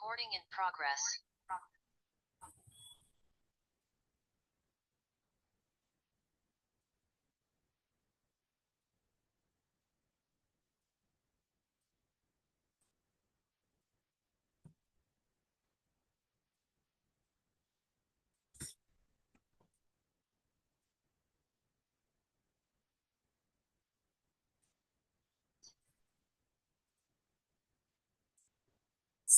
Recording in progress.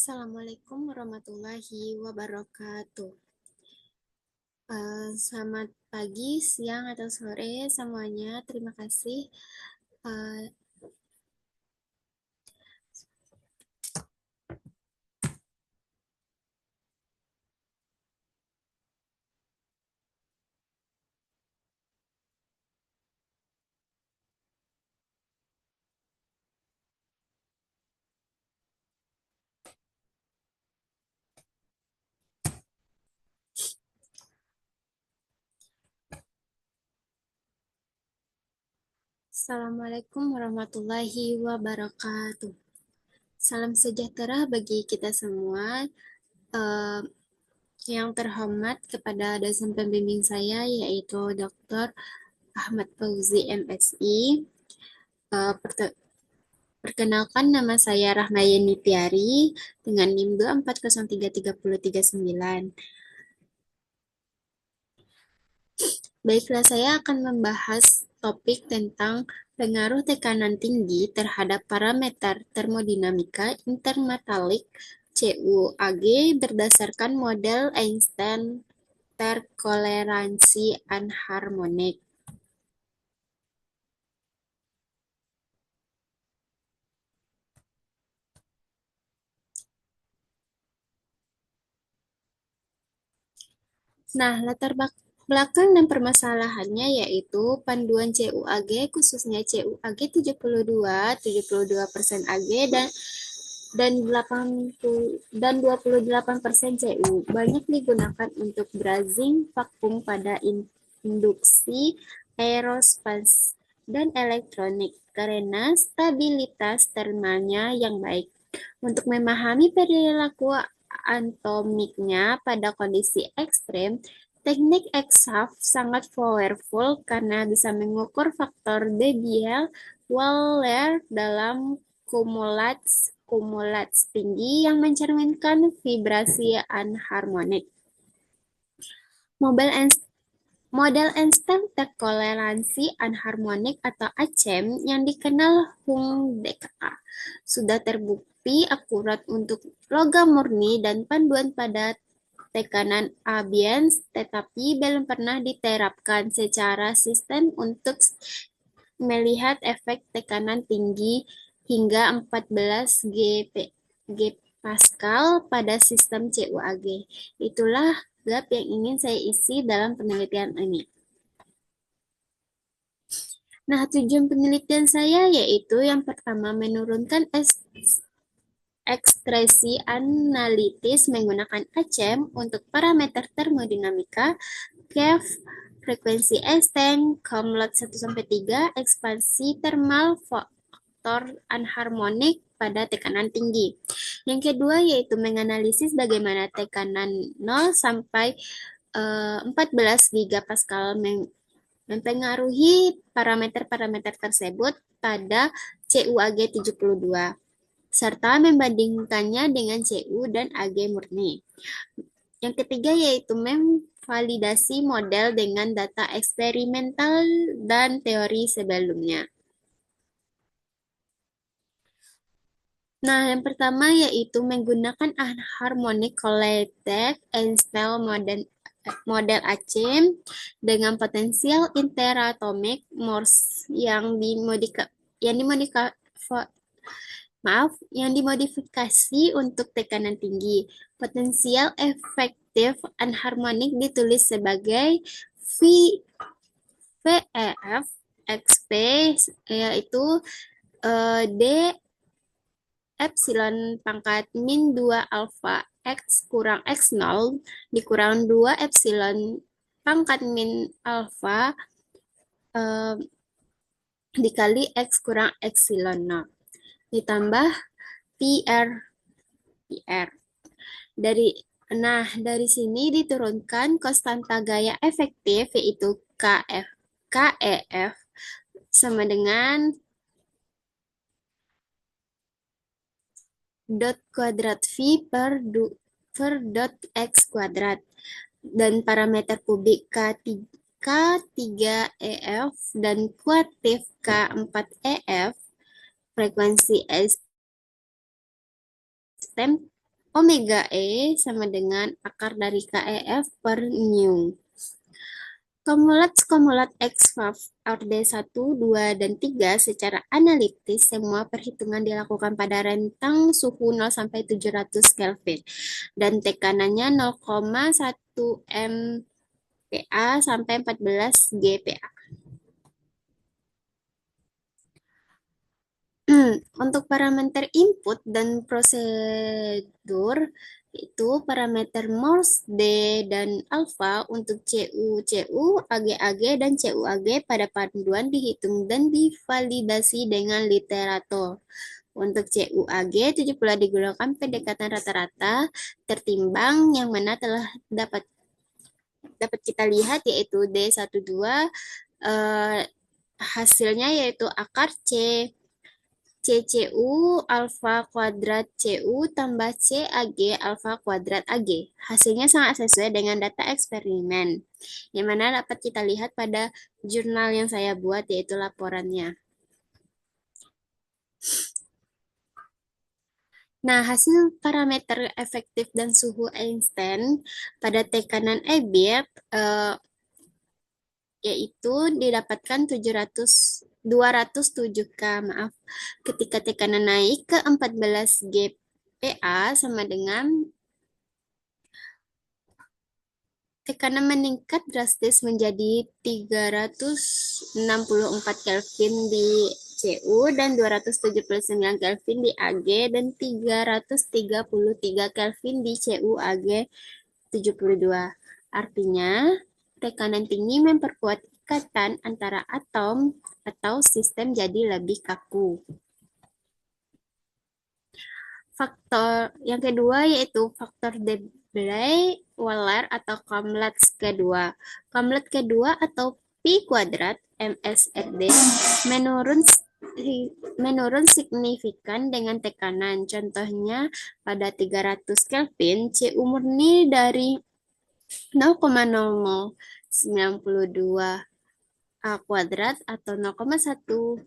Assalamualaikum warahmatullahi wabarakatuh. Selamat pagi, siang, atau sore semuanya. Terima kasih. Eh, Assalamualaikum warahmatullahi wabarakatuh. Salam sejahtera bagi kita semua. Eh, yang terhormat kepada dosen pembimbing saya yaitu Dr. Ahmad Fauzi MSI. Perkenalkan, nama saya Rahmayeni Tiari dengan NIM 2403339. Baiklah, saya akan membahas topik tentang pengaruh tekanan tinggi terhadap parameter termodinamika intermetalik CuAg berdasarkan model Einstein interkoleransi anharmonik. Nah, latar belakang dan permasalahannya yaitu panduan CuAg, khususnya CuAg 72% Ag dan 28% Cu banyak digunakan untuk brazing vakum pada induksi aerospace dan elektronik karena stabilitas termalnya yang baik. Untuk memahami perilaku atomiknya pada kondisi ekstrem, teknik EXAFT sangat powerful karena bisa mengukur faktor Debye-Waller dalam kumulats tinggi yang mencerminkan vibrasi anharmonik. Model Einstein interkoleransi anharmonik atau ACEM yang dikenal Hung dka sudah terbukti akurat untuk logam murni dan panduan pada tekanan ambience, tetapi belum pernah diterapkan secara sistem untuk melihat efek tekanan tinggi hingga 14 G Pascal pada sistem CuAg. Itulah gap yang ingin saya isi dalam penelitian ini. Nah, tujuan penelitian saya yaitu yang pertama menurunkan ekspresi analitis menggunakan ACEM untuk parameter termodinamika, KEF, frekuensi Einstein, Komlot 1-3, ekspansi thermal, faktor anharmonik pada tekanan tinggi. Yang kedua yaitu menganalisis bagaimana tekanan 0 sampai 14 gigapascal mempengaruhi parameter-parameter tersebut pada CuAg 72 serta membandingkannya dengan Cu dan Ag murni. Yang ketiga yaitu memvalidasi model dengan data eksperimental dan teori sebelumnya. Nah, yang pertama yaitu menggunakan harmonic collected Einstein model ACEM dengan potensial interatomic Morse yang dimodifikasi untuk tekanan tinggi. Potensial efektif anharmonik ditulis sebagai VEF XP yaitu D epsilon pangkat min 2 alfa X kurang X0 dikurang 2 epsilon pangkat min alfa dikali X kurang epsilon 0 ditambah PR. Dari dari sini diturunkan konstanta gaya efektif yaitu KEF sama dengan dot kuadrat V per dot X kuadrat dan parameter kubik K3EF dan kuartif K4EF, frekuensi stem omega E sama dengan akar dari KEF per nu. Kumulat X orde 1, 2, dan 3 secara analitis semua perhitungan dilakukan pada rentang suhu 0 sampai 700 Kelvin dan tekanannya 0,1 MPa sampai 14 GPa. Untuk parameter input dan prosedur itu parameter Morse D dan alfa untuk CU, AG, dan CUAG pada panduan dihitung dan divalidasi dengan literatur. Untuk CUAG, 70 digunakan pendekatan rata-rata tertimbang yang mana telah dapat kita lihat yaitu D12 hasilnya yaitu akar CCU alfa kuadrat CU tambah CAG alfa kuadrat AG. Hasilnya sangat sesuai dengan data eksperimen, yang mana dapat kita lihat pada jurnal yang saya buat, yaitu laporannya. Nah, hasil parameter efektif dan suhu Einstein pada tekanan EBIT yaitu didapatkan 207K, maaf, ketika tekanan naik ke 14 GPa sama dengan tekanan meningkat drastis menjadi 364 Kelvin di CU dan 279 Kelvin di AG dan 333 Kelvin di CU AG 72. Artinya, tekanan tinggi memperkuat ikatan antara atom atau sistem jadi lebih kaku. Faktor yang kedua yaitu faktor Debray-Waller atau Kamlats kedua. Kamlat kedua atau Pi kuadrat MSRD menurun signifikan dengan tekanan. Contohnya pada 300 Kelvin, CU murni dari 0,0092 A kuadrat atau 0,1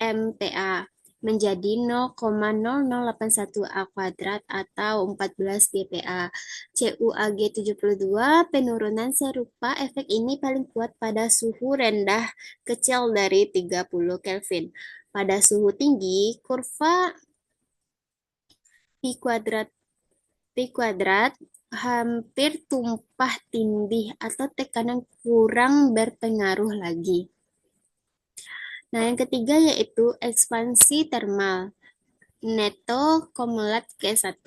MPa menjadi 0,0081 A kuadrat atau 14 GPa. CUAG 72 penurunan serupa efek ini paling kuat pada suhu rendah kecil dari 30 Kelvin. Pada suhu tinggi, kurva Pi kuadrat hampir tumpah tindih atau tekanan kurang berpengaruh lagi. Nah, yang ketiga yaitu ekspansi termal. Neto kumulat K1.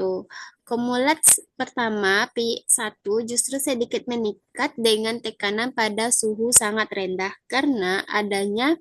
Kumulat pertama P1 justru sedikit meningkat dengan tekanan pada suhu sangat rendah karena adanya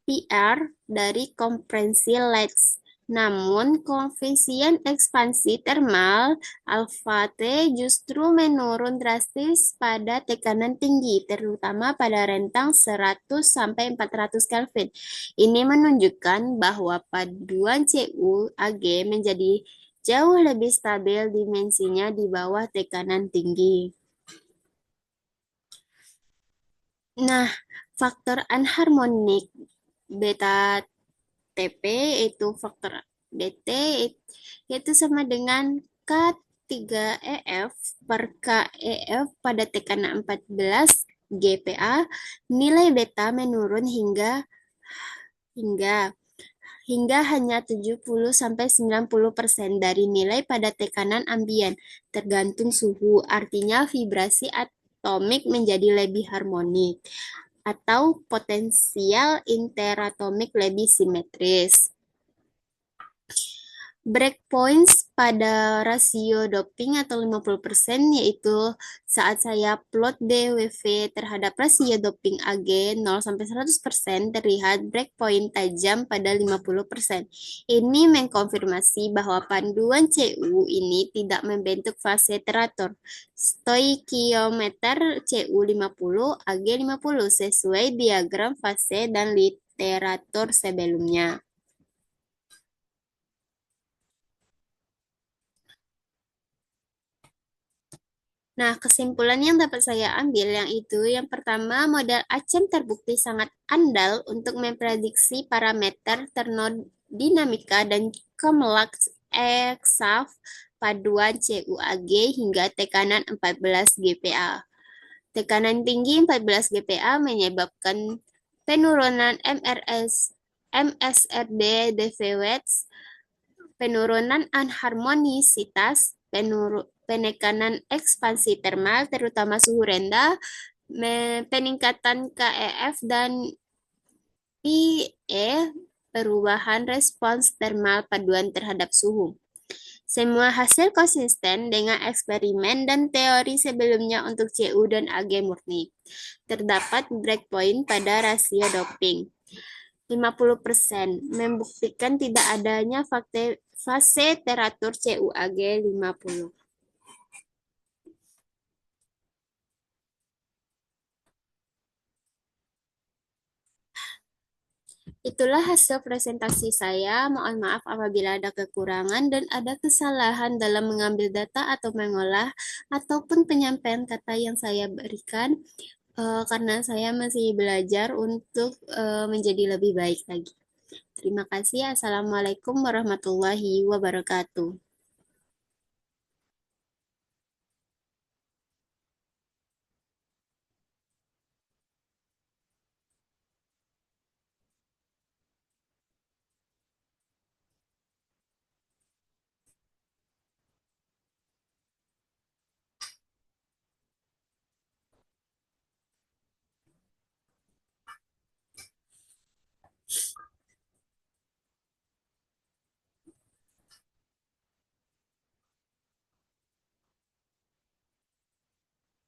PR dari kompresi Leitz. Namun, koefisien ekspansi termal alfa T justru menurun drastis pada tekanan tinggi, terutama pada rentang 100 sampai 400 Kelvin. Ini menunjukkan bahwa paduan CU-AG menjadi jauh lebih stabil dimensinya di bawah tekanan tinggi. Nah, faktor anharmonik beta TP itu faktor DT yaitu sama dengan K3EF per KEF pada tekanan 14 GPa. Nilai beta menurun hingga hanya 70-90% dari nilai pada tekanan ambien, tergantung suhu. Artinya vibrasi atomik menjadi lebih harmonik atau potensial interatomik lebih simetris. Breakpoints pada rasio doping atau 50%, yaitu saat saya plot DWV terhadap rasio doping AG 0 sampai 100% terlihat breakpoint tajam pada 50%. Ini mengkonfirmasi bahwa panduan CU ini tidak membentuk fase teratur. Stoikiometer CU 50 AG 50 sesuai diagram fase dan literatur sebelumnya. Nah, kesimpulan yang dapat saya ambil yang itu, yang pertama, model ACEM terbukti sangat andal untuk memprediksi parameter termodinamika dan Komlux eksaf paduan CUAG hingga tekanan 14 GPa. Tekanan tinggi 14 GPa menyebabkan penurunan MSRD DVWs, penurunan anharmonisitas, penekanan ekspansi termal, terutama suhu rendah, peningkatan KEF dan IE, perubahan respons termal paduan terhadap suhu. Semua hasil konsisten dengan eksperimen dan teori sebelumnya untuk CU dan AG murni. Terdapat breakpoint pada rasio doping 50%, membuktikan tidak adanya fase teratur CUAG 50. Itulah hasil presentasi saya. Mohon maaf apabila ada kekurangan dan ada kesalahan dalam mengambil data atau mengolah ataupun penyampaian kata yang saya berikan, karena saya masih belajar untuk menjadi lebih baik lagi. Terima kasih. Assalamualaikum warahmatullahi wabarakatuh.